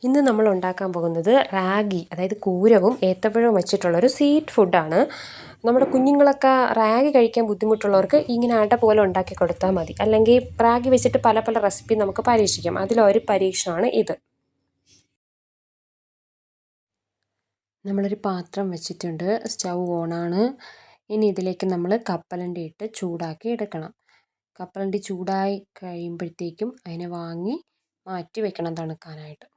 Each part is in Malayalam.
ഇന്ന് നമ്മൾ ഉണ്ടാക്കാൻ പോകുന്നത് റാഗി, അതായത് കൂരവും ഏത്തപ്പഴവും വെച്ചിട്ടുള്ളൊരു സ്വീറ്റ് ഫുഡാണ്. നമ്മുടെ കുഞ്ഞുങ്ങളൊക്കെ റാഗി കഴിക്കാൻ ബുദ്ധിമുട്ടുള്ളവർക്ക് ഇങ്ങനെ അട പോലെ ഉണ്ടാക്കി കൊടുത്താൽ മതി. അല്ലെങ്കിൽ റാഗി വെച്ചിട്ട് പല പല റെസിപ്പി നമുക്ക് പരീക്ഷിക്കാം. അതിലൊരു പരീക്ഷണമാണ് ഇത്. നമ്മളൊരു പാത്രം വെച്ചിട്ടുണ്ട്, സ്റ്റൗ ഓണാണ്. ഇനി ഇതിലേക്ക് നമ്മൾ കപ്പലണ്ടി ഇട്ട് ചൂടാക്കി എടുക്കണം. കപ്പലണ്ടി ചൂടായി കഴിയുമ്പോഴത്തേക്കും അതിനെ വാങ്ങി മാറ്റി വെക്കണം തണുക്കാനായിട്ട്.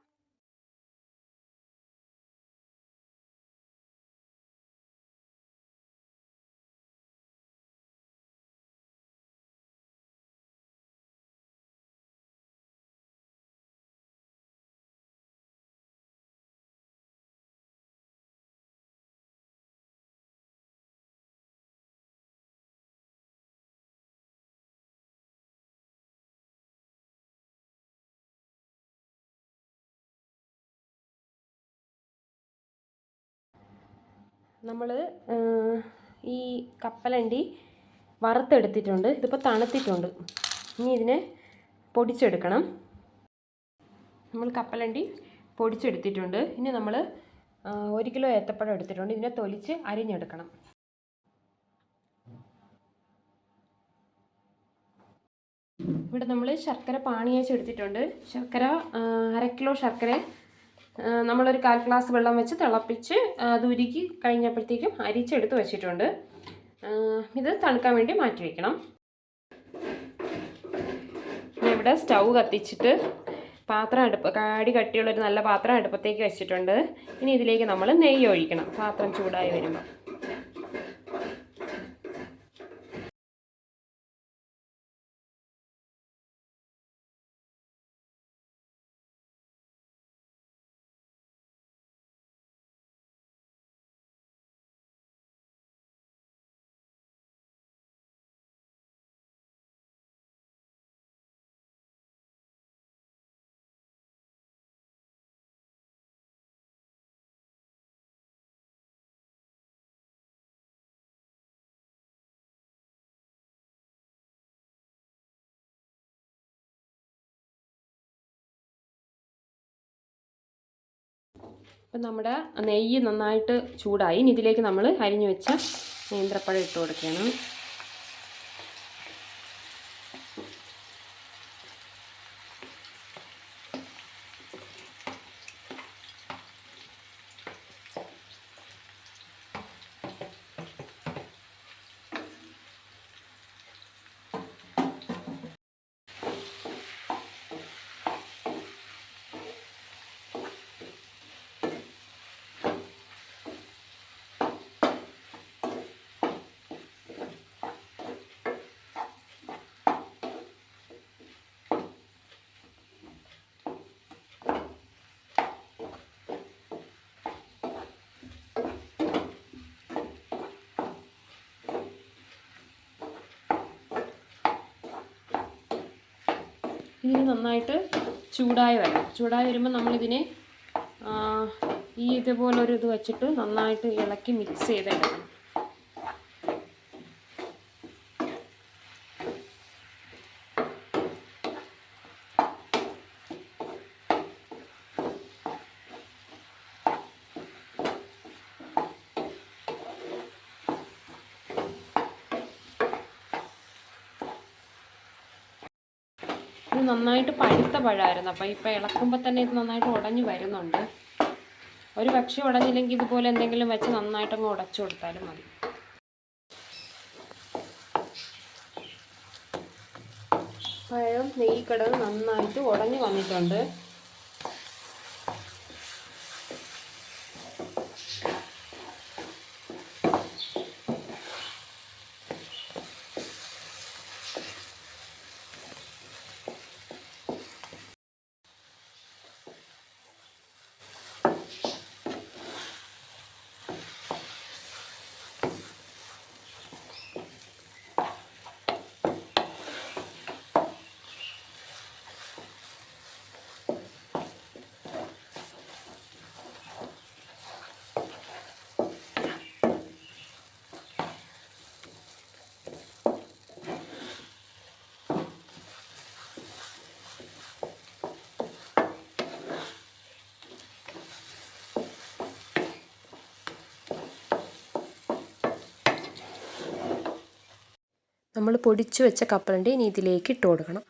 നമ്മൾ ഈ കപ്പലണ്ടി വറുത്തെടുത്തിട്ടുണ്ട്. ഇതിപ്പോൾ തണുത്തിട്ടുണ്ട്. ഇനി ഇതിനെ പൊടിച്ചെടുക്കണം. നമ്മൾ കപ്പലണ്ടി പൊടിച്ചെടുത്തിട്ടുണ്ട്. ഇനി നമ്മൾ 1 കിലോ ഏത്തപ്പഴം എടുത്തിട്ടുണ്ട്. ഇതിനെ തൊലിച്ച് അരിഞ്ഞെടുക്കണം. ഇവിടെ നമ്മൾ ശർക്കര പാണിയാച്ച് എടുത്തിട്ടുണ്ട്. ശർക്കര 1/2 കിലോ ശർക്കര നമ്മളൊരു 1/4 ഗ്ലാസ് വെള്ളം വെച്ച് തിളപ്പിച്ച് അത് ഉരുക്കി കഴിഞ്ഞപ്പോഴത്തേക്കും അരിച്ചെടുത്ത് വെച്ചിട്ടുണ്ട്. ഇത് തണുക്കാൻ വേണ്ടി മാറ്റി വയ്ക്കണം. ഇവിടെ സ്റ്റൗ കത്തിച്ചിട്ട് കാടി കട്ടിയുള്ളൊരു നല്ല പാത്രം അടുപ്പത്തേക്ക് വെച്ചിട്ടുണ്ട്. ഇനി ഇതിലേക്ക് നമ്മൾ നെയ്യ് ഒഴിക്കണം. പാത്രം ചൂടായി വരുമ്പോൾ ഇപ്പം നമ്മുടെ നെയ്യ് നന്നായിട്ട് ചൂടായി. ഇനി ഇതിലേക്ക് നമ്മൾ അരിഞ്ഞു വെച്ച നേന്ത്രപ്പഴം ഇട്ട് കൊടുക്കണം. ഇതിന് നന്നായിട്ട് ചൂടായി വരണം. ചൂടായി വരുമ്പോൾ നമ്മളിതിനെ ഇതുപോലൊരു ഇത് വെച്ചിട്ട് നന്നായിട്ട് ഇളക്കി മിക്സ് ചെയ്തെടുക്കണം. ഇത് നന്നായിട്ട് പഴുത്ത പഴമായിരുന്നു. അപ്പോൾ ഇപ്പോൾ ഇളക്കുമ്പോൾ തന്നെ ഇത് നന്നായിട്ട് ഉടഞ്ഞു വരുന്നുണ്ട്. ഒരു പക്ഷി ഉടഞ്ഞില്ലെങ്കിൽ ഇതുപോലെ എന്തെങ്കിലും വെച്ച് നന്നായിട്ടങ്ങ് ഉടച്ചു കൊടുത്താലും മതി. പഴം നെയ്യ് കിടന്ന് നന്നായിട്ട് ഉടഞ്ഞു വന്നിട്ടുണ്ട്. നമ്മൾ പൊടിച്ചു വെച്ച കപ്പലണ്ടി ഇനി ഇതിലേക്ക് ഇട്ട് കൊടുക്കണം.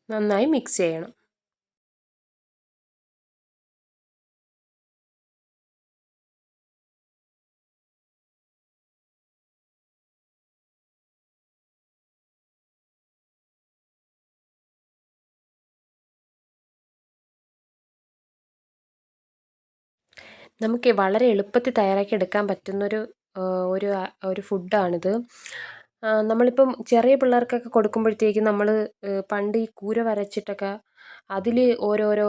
നന്നായി മിക്സ് ചെയ്യണം. നമുക്ക് വളരെ എളുപ്പത്തിൽ തയ്യാറാക്കി എടുക്കാൻ പറ്റുന്നൊരു ഒരു ഒരു ഫുഡാണിത്. നമ്മളിപ്പം ചെറിയ പിള്ളേർക്കൊക്കെ കൊടുക്കുമ്പോഴത്തേക്കും നമ്മൾ പണ്ട് ഈ കൂര വരച്ചിട്ടൊക്കെ അതിൽ ഓരോരോ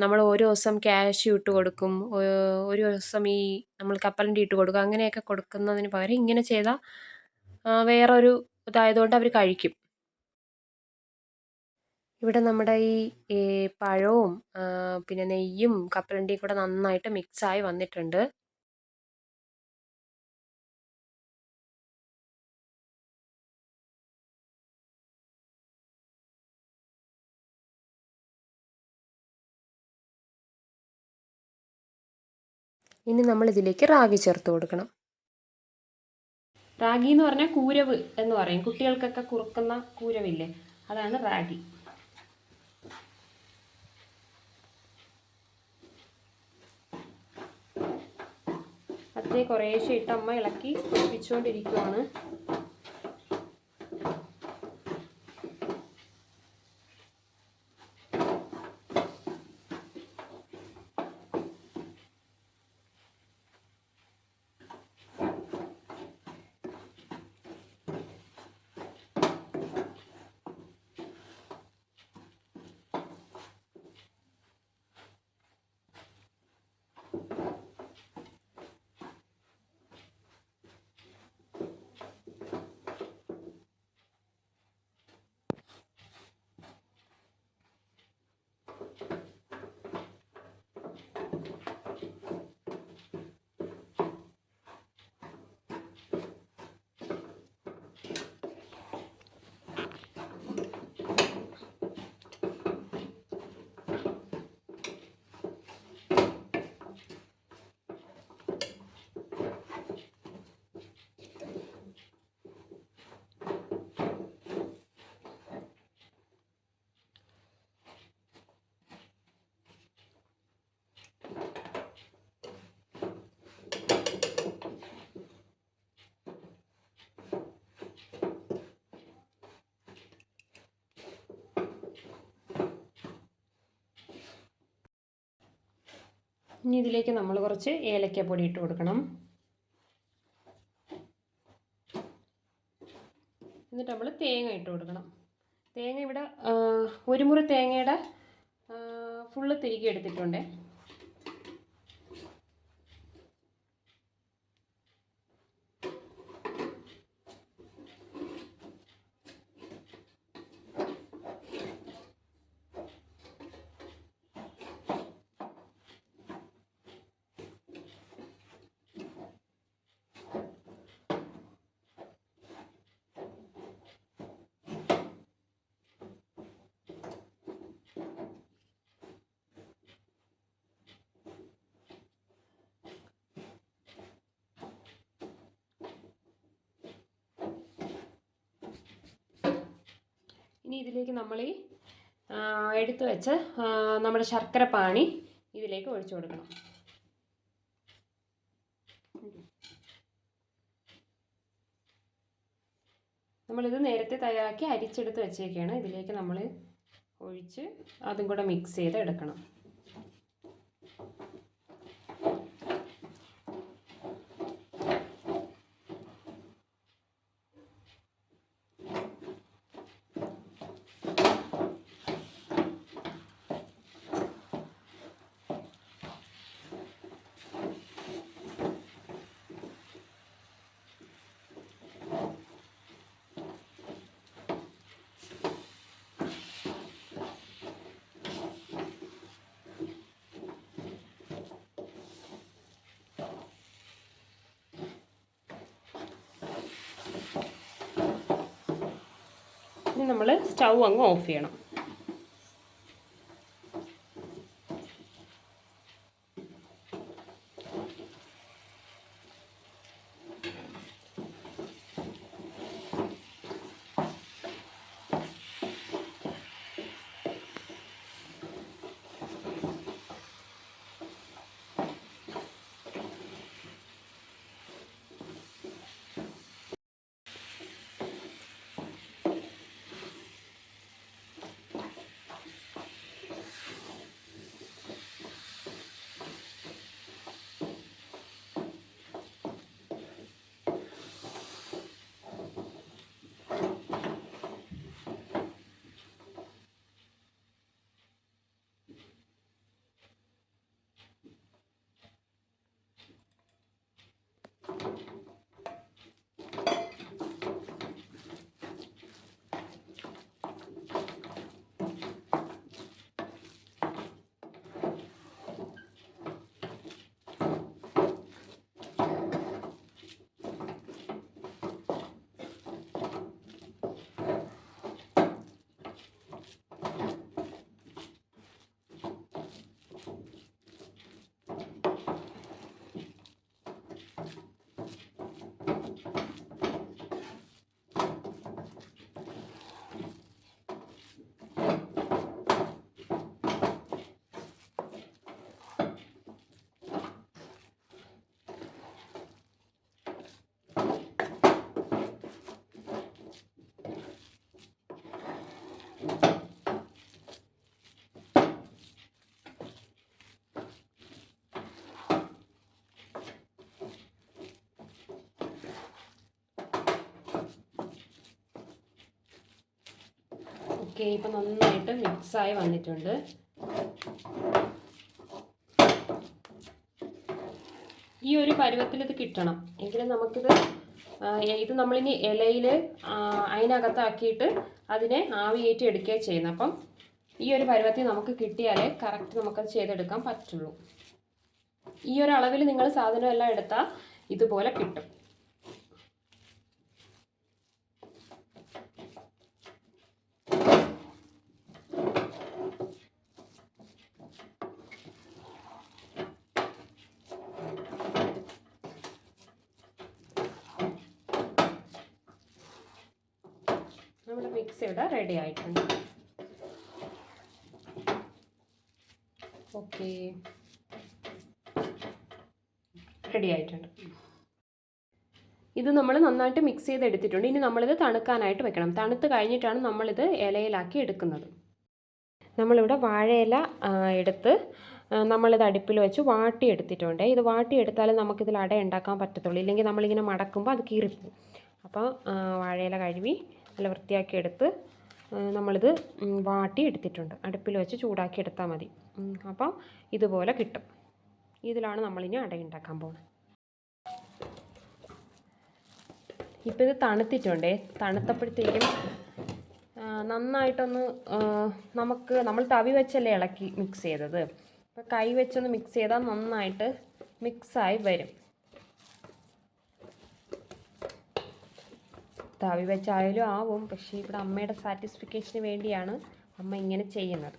നമ്മൾ ഓരോ ദിവസം കാഷ്യൂ ഇട്ട് കൊടുക്കും, ഒരു ദിവസം ഈ നമ്മൾ കപ്പലണ്ടി ഇട്ട് കൊടുക്കും. അങ്ങനെയൊക്കെ കൊടുക്കുന്നതിന് പകരം ഇങ്ങനെ ചെയ്താൽ വേറൊരു ഇതായതുകൊണ്ട് അവർ കഴിക്കും. ഇവിടെ നമ്മുടെ ഈ പഴവും പിന്നെ നെയ്യും കപ്പലണ്ടിയും കൂടെ നന്നായിട്ട് മിക്സായി വന്നിട്ടുണ്ട്. ഇനി നമ്മൾ ഇതിലേക്ക് റാഗി ചേർത്ത് കൊടുക്കണം. റാഗി എന്ന് പറഞ്ഞാൽ കൂരവ് എന്ന് പറയും. കുട്ടികൾക്കൊക്കെ കുറുക്കുന്ന കൂരവില്ലേ, അതാണ് റാഗി. അതേ കുറേശ്ശെ ഇട്ട് അമ്മ ഇളക്കി ഒഴിപ്പിച്ചുകൊണ്ടിരിക്കുകയാണ്. ഇനി ഇതിലേക്ക് നമ്മൾ കുറച്ച് ഏലക്കപ്പൊടി ഇട്ട് കൊടുക്കണം. എന്നിട്ട് നമ്മൾ തേങ്ങ ഇട്ട് കൊടുക്കണം. തേങ്ങ ഇവിടെ ഒരു മുറി തേങ്ങയുടെ ഫുള്ള് തിരികെ എടുത്തിട്ടുണ്ട്. ഇനി ഇതിലേക്ക് നമ്മൾ ഈ എടുത്തു വെച്ച നമ്മുടെ ശർക്കര പാനി ഇതിലേക്ക് ഒഴിച്ചു കൊടുക്കണം. നമ്മളിത് നേരത്തെ തയ്യാറാക്കി അരിച്ചെടുത്ത് വെച്ചേക്കാണ്. ഇതിലേക്ക് നമ്മൾ ഒഴിച്ച് അതും കൂടെ മിക്സ് ചെയ്ത് എടുക്കണം. ഇനി നമ്മൾ സ്റ്റൗ അങ്ങ് ഓഫ് ചെയ്യണം. ഓക്കെ, ഇപ്പം നന്നായിട്ട് മിക്സായി വന്നിട്ടുണ്ട്. ഈ ഒരു പരുവത്തിൽ ഇത് കിട്ടണം എങ്കിലും നമുക്കിത് ഇത് നമ്മളിനി ഇലയിൽ അതിനകത്താക്കിയിട്ട് അതിനെ ആവിയേറ്റി എടുക്കുകയും ചെയ്യുന്നത്. അപ്പം ഈ ഒരു പരുവത്തിൽ നമുക്ക് കിട്ടിയാലേ കറക്റ്റ് നമുക്കത് ചെയ്തെടുക്കാൻ പറ്റുള്ളൂ. ഈ ഒരു അളവിൽ നിങ്ങൾ സാധനം എല്ലാം എടുത്താൽ ഇതുപോലെ കിട്ടും. നമ്മുടെ മിക്സ് ഇവിടെ റെഡി ആയിട്ടുണ്ട്. ഓക്കെ, റെഡി ആയിട്ടുണ്ട്. ഇത് നമ്മൾ നന്നായിട്ട് മിക്സ് ചെയ്തെടുത്തിട്ടുണ്ട്. ഇനി നമ്മളിത് തണുക്കാനായിട്ട് വെക്കണം. തണുത്ത് കഴിഞ്ഞിട്ടാണ് നമ്മളിത് ഇലയിലാക്കി എടുക്കുന്നത്. നമ്മളിവിടെ വാഴയില എടുത്ത് നമ്മളിത് അടുപ്പിൽ വെച്ച് വാട്ടിയെടുത്തിട്ടുണ്ട്. ഇത് വാട്ടിയെടുത്താൽ നമുക്കിതിൽ അട ഉണ്ടാക്കാൻ പറ്റത്തുള്ളൂ, ഇല്ലെങ്കിൽ നമ്മളിങ്ങനെ മടക്കുമ്പോൾ അത് കീറിപ്പോവും. അപ്പോൾ വാഴയില കഴുകി നല്ല വൃത്തിയാക്കി എടുത്ത് നമ്മളിത് വാട്ടി എടുത്തിട്ടുണ്ട്. അടുപ്പിൽ വെച്ച് ചൂടാക്കി എടുത്താൽ മതി. അപ്പോൾ ഇതുപോലെ കിട്ടും. ഇതിലാണ് നമ്മളിനി അട ഉണ്ടാക്കാൻ പോകുന്നത്. ഇപ്പോൾ ഇത് തണുത്തിട്ടുണ്ടേ. തണുത്തപ്പോഴത്തേക്കും നന്നായിട്ടൊന്ന് നമ്മൾ തവി വെച്ചല്ലേ ഇളക്കി മിക്സ് ചെയ്തത്. അപ്പോൾ കൈ വെച്ചൊന്ന് മിക്സ് ചെയ്താൽ നന്നായിട്ട് മിക്സായി വരും. തവി വെച്ചായാലും ആവും, പക്ഷേ ഇവിടെ അമ്മയുടെ സാറ്റിസ്ഫിക്കേഷന് വേണ്ടിയാണ് അമ്മ ഇങ്ങനെ ചെയ്യുന്നത്.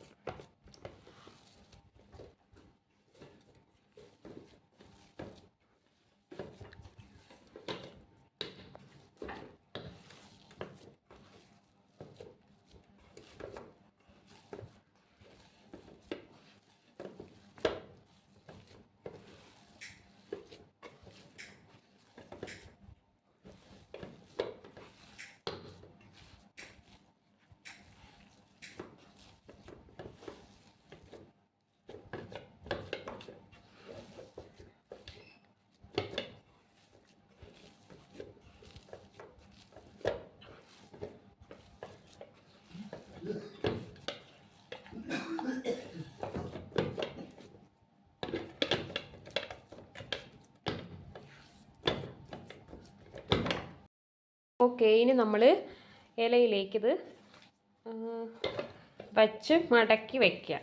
ഓക്കെ, ഇനി നമ്മൾ ഇലയിലേക്കിത് വച്ച് മടക്കി വയ്ക്കുക.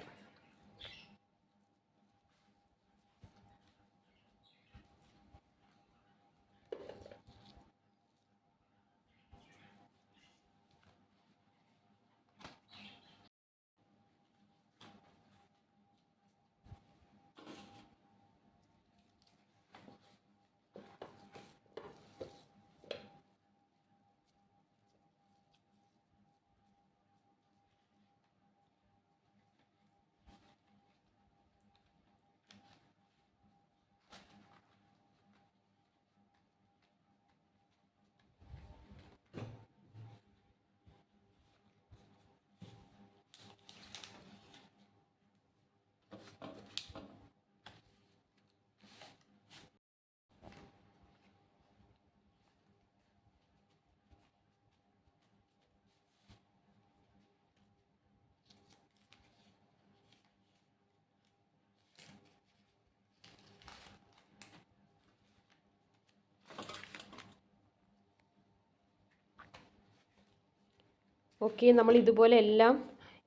ഓക്കെ, നമ്മൾ ഇതുപോലെ എല്ലാം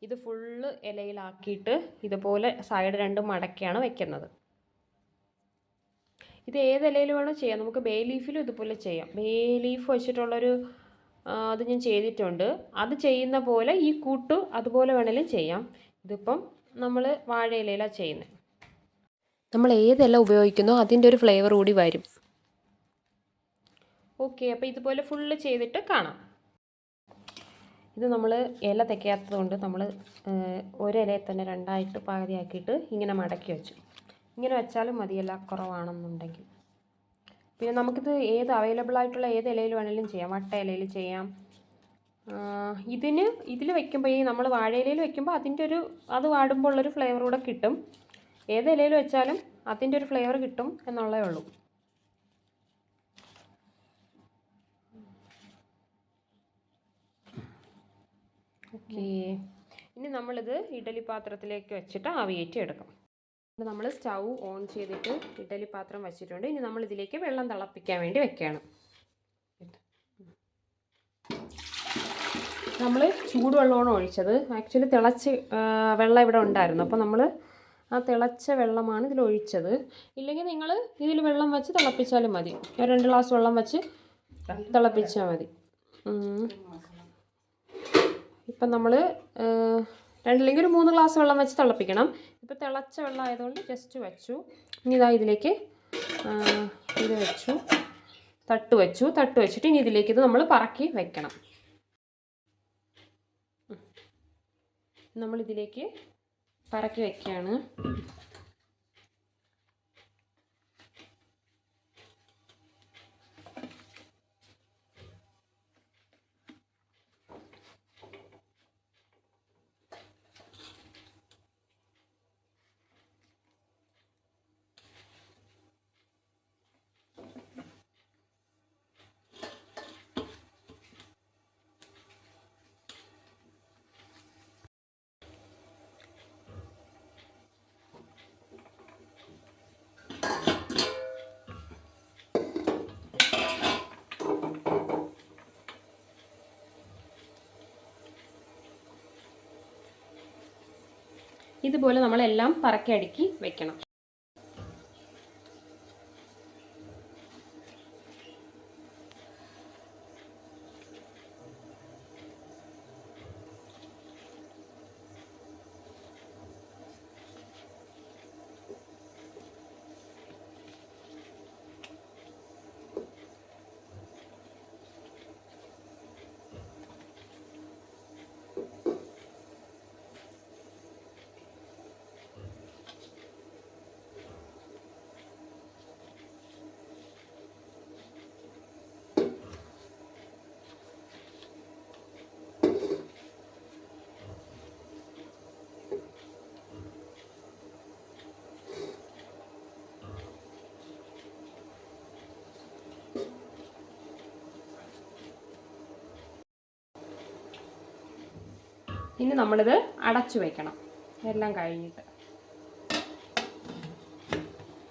ഇത് ഫുള്ള് ഇലയിലാക്കിയിട്ട് ഇതുപോലെ സൈഡ് രണ്ടും മടക്കിയാണ് വെക്കുന്നത്. ഇത് ഏത് ഇലയിൽ വേണോ ചെയ്യാം. നമുക്ക് ബേ ലീഫിലും ഇതുപോലെ ചെയ്യാം. ബേ ലീഫ് വെച്ചിട്ടുള്ളൊരു അത് ഞാൻ ചെയ്തിട്ടുണ്ട്. അത് ചെയ്യുന്ന പോലെ ഈ കൂട്ട് അതുപോലെ വേണമെങ്കിലും ചെയ്യാം. ഇതിപ്പം നമ്മൾ വാഴയിലയിലാണ് ചെയ്യുന്നത്. നമ്മൾ ഏതെല്ലാം ഉപയോഗിക്കുന്നോ അതിൻ്റെ ഒരു ഫ്ലേവർ കൂടി വരും. ഓക്കെ, അപ്പോൾ ഇതുപോലെ ഫുള്ള് ചെയ്തിട്ട് കാണാം. ഇത് നമ്മൾ ഇല തയ്ക്കാത്തത് കൊണ്ട് നമ്മൾ ഒരിലയിൽ തന്നെ രണ്ടായിട്ട് പാതിയാക്കിയിട്ട് ഇങ്ങനെ മടക്കി വെച്ചു. ഇങ്ങനെ വെച്ചാലും മതിയല്ല കുറവാണെന്നുണ്ടെങ്കിൽ. പിന്നെ നമുക്കിത് ഏത് അവൈലബിൾ ആയിട്ടുള്ള ഏത് ഇലയിൽ വേണമെങ്കിലും ചെയ്യാം. വട്ട ഇലയിൽ ചെയ്യാം. ഇതിൽ വെക്കുമ്പോൾ ഈ നമ്മൾ വാഴയിലയിൽ വെക്കുമ്പോൾ അത് വാടുമ്പോൾ ഉള്ളൊരു ഫ്ലേവർ കൂടെ കിട്ടും. ഏത് ഇലയിൽ വെച്ചാലും അതിൻ്റെ ഒരു ഫ്ലേവർ കിട്ടും എന്നുള്ളതേ ഉള്ളൂ. ഓക്കേ, ഇനി നമ്മളിത് ഇഡലി പാത്രത്തിലേക്ക് വെച്ചിട്ട് ആവിയേറ്റി എടുക്കാം. നമ്മൾ സ്റ്റൗ ഓൺ ചെയ്തിട്ട് ഇഡലി പാത്രം വെച്ചിട്ടുണ്ട്. ഇനി നമ്മൾ ഇതിലേക്ക് വെള്ളം തിളപ്പിക്കാൻ വേണ്ടി വെക്കുകയാണ്. നമ്മൾ ചൂടുവെള്ളമാണ് ഒഴിച്ചത്. ആക്ച്വലി തിളച്ച് വെള്ളം ഇവിടെ ഉണ്ടായിരുന്നു. അപ്പോൾ നമ്മൾ ആ തിളച്ച വെള്ളമാണ് ഇതിൽ ഒഴിച്ചത്. ഇല്ലെങ്കിൽ നിങ്ങൾ ഇതിൽ വെള്ളം വെച്ച് തിളപ്പിച്ചാലും മതി. 2 ഗ്ലാസ് വെള്ളം വെച്ച് തിളപ്പിച്ചാൽ മതി. ഇപ്പം നമ്മൾ 2 അല്ലെങ്കിൽ ഒരു 3 ഗ്ലാസ് വെള്ളം വെച്ച് തിളപ്പിക്കണം. ഇപ്പോൾ തിളച്ച വെള്ളം ആയതുകൊണ്ട് ജസ്റ്റ് വെച്ചു. ഇനി ഇതാ ഇതിലേക്ക് ഇത് വെച്ചു, തട്ട് വെച്ചിട്ട് ഇനി ഇതിലേക്ക് ഇത് നമ്മൾ പറക്കി വെക്കണം. നമ്മളിതിലേക്ക് പറക്കി വയ്ക്കുകയാണ്. ഇതുപോലെ നമ്മളെല്ലാം പറക്കി അടുക്കി വെക്കണം. ഇനി നമ്മളിത് അടച്ചു വയ്ക്കണം എല്ലാം കഴിഞ്ഞിട്ട്.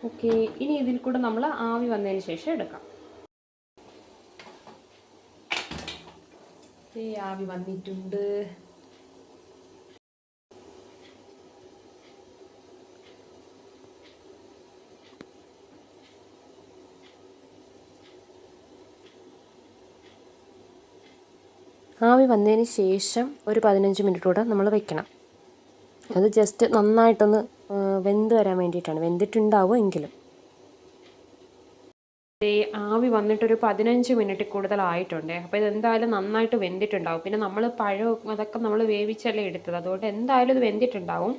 ഓക്കെ, ഇനി ഇതിൽ കൂടെ നമ്മൾ ആവി വന്നതിന് ശേഷം എടുക്കാം. ആവി വന്നിട്ടുണ്ട്. ആവി വന്നതിന് ശേഷം ഒരു 15 മിനിറ്റ് കൂടെ നമ്മൾ വെക്കണം. അത് ജസ്റ്റ് നന്നായിട്ടൊന്ന് വെന്ത് വരാൻ വേണ്ടിയിട്ടാണ്. വെന്തിട്ടുണ്ടാവും എങ്കിലും. ആവി വന്നിട്ടൊരു 15 മിനിറ്റ് കൂടുതലായിട്ടുണ്ട്. അപ്പോൾ ഇതെന്തായാലും നന്നായിട്ട് വെന്തിട്ടുണ്ടാവും. പിന്നെ നമ്മൾ പഴം അതൊക്കെ നമ്മൾ വേവിച്ചല്ലേ എടുത്തത്, അതുകൊണ്ട് എന്തായാലും ഇത് വെന്തിട്ടുണ്ടാവും.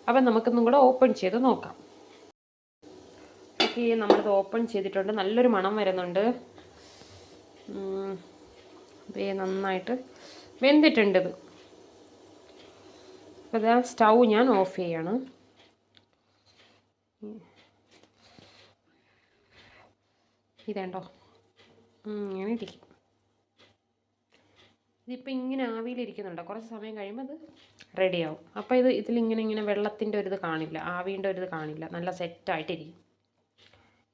അപ്പം നമുക്കൊന്നും കൂടെ ഓപ്പൺ ചെയ്ത് നോക്കാം. ഓക്കെ, നമ്മളിത് ഓപ്പൺ ചെയ്തിട്ടുണ്ട്. നല്ലൊരു മണം വരുന്നുണ്ട്. നന്നായിട്ട് വെന്തിട്ടുണ്ട് ഇത്. അപ്പോൾ ഇതാ സ്റ്റൗ ഞാൻ ഓഫ് ചെയ്യാണ്. ഇതേണ്ടോ ഇങ്ങനെ ഇരിക്കും. ഇതിപ്പോൾ ഇങ്ങനെ ആവിയിലിരിക്കുന്നുണ്ടോ, കുറച്ച് സമയം കഴിയുമ്പോൾ അത് റെഡിയാവും. അപ്പോൾ ഇതിലിങ്ങനെ വെള്ളത്തിൻ്റെ ഒരു ഇത് കാണില്ല, ആവീൻ്റെ ഒരു ഇത് കാണില്ല, നല്ല സെറ്റായിട്ടിരിക്കും.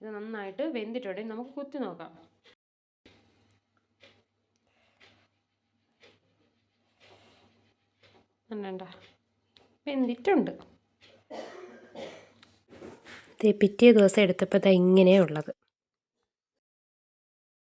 ഇത് നന്നായിട്ട് വെന്തിട്ടുണ്ട്. നമുക്ക് കുത്തി നോക്കാം. വേണ്ട, വെന്തിട്ടുണ്ട്. പിറ്റേ ദിവസം എടുത്തപ്പോൾ ഇങ്ങനെയുള്ളത്.